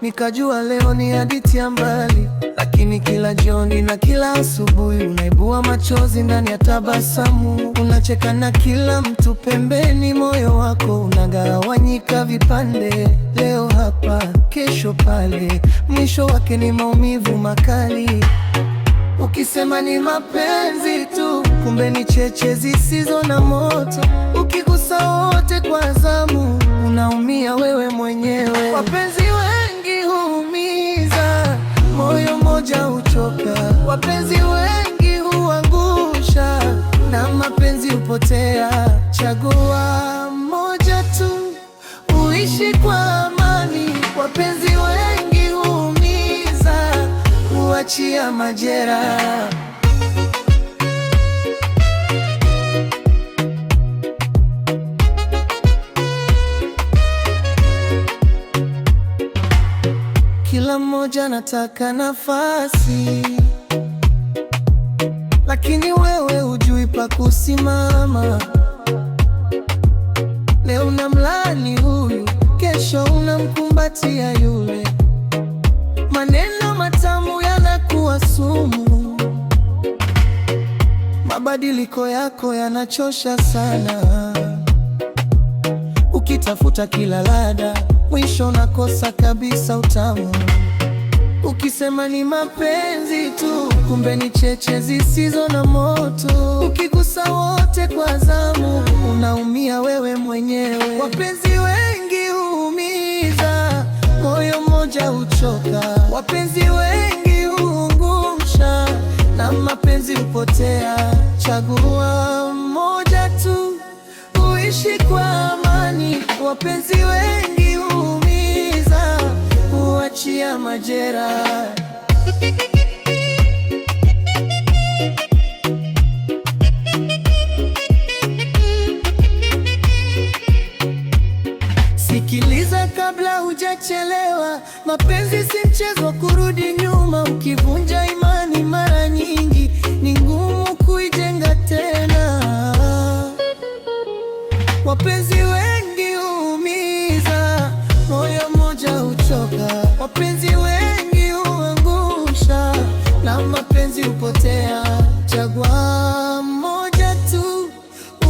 nikajua leo ni hadithi ya mbali. Lakini kila jioni na kila asubuhi unaibua machozi ndani ya tabasamu. Unacheka na kila mtu pembeni, moyo wako unagawanyika vipande. Leo hapa, kesho pale, mwisho wake ni maumivu makali. Ukisema ni mapenzi tu, kumbe ni cheche zisizo na moto. Ukigusa wote kwa zamu, unaumia wewe mwenyewe. Wapenzi wengi huumiza, moyo mmoja huchoka. Wapenzi wengi huangusha, na mapenzi hupotea. Chagua moja tu, uishi kwa amani. Wapenzi wengi huumiza, huachia majeraha. Kila mmoja anataka nafasi, lakini wewe hujui pa kusimama. Leo unamlaani huyu, kesho unamkumbatia yule. Maneno matamu yanakuwa sumu. Mabadiliko yako yanachosha sana. Ukitafuta kila ladha, mwisho unakosa kabisa utamu. Ukisema ni mapenzi tu, kumbe ni cheche zisizo na moto. Ukigusa wote kwa zamu, unaumia wewe mwenyewe. Wapenzi wengi huumiza, moyo mmoja huchoka. Wapenzi wengi huungusha, na mapenzi hupotea. Chagua moja tu, uishi kwa amani. Wapenzi wengi huumiza, huachia majeraha. Sikiliza kabla hujachelewa, mapenzi si mchezo wa kurudi nyuma. Ukivunja imani mara nyingi, ni ngumu kuijenga tena. Wapenzi wengi huumiza, moyo mmoja huchoka. Wapenzi wengi huangusha, na mapenzi hupotea. Chagua moja tu,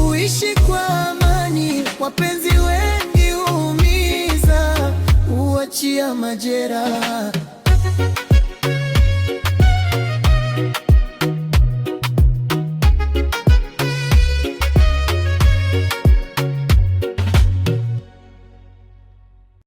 uishi kwa amani. Wapenzi wengi huumiza, huachia majeraha.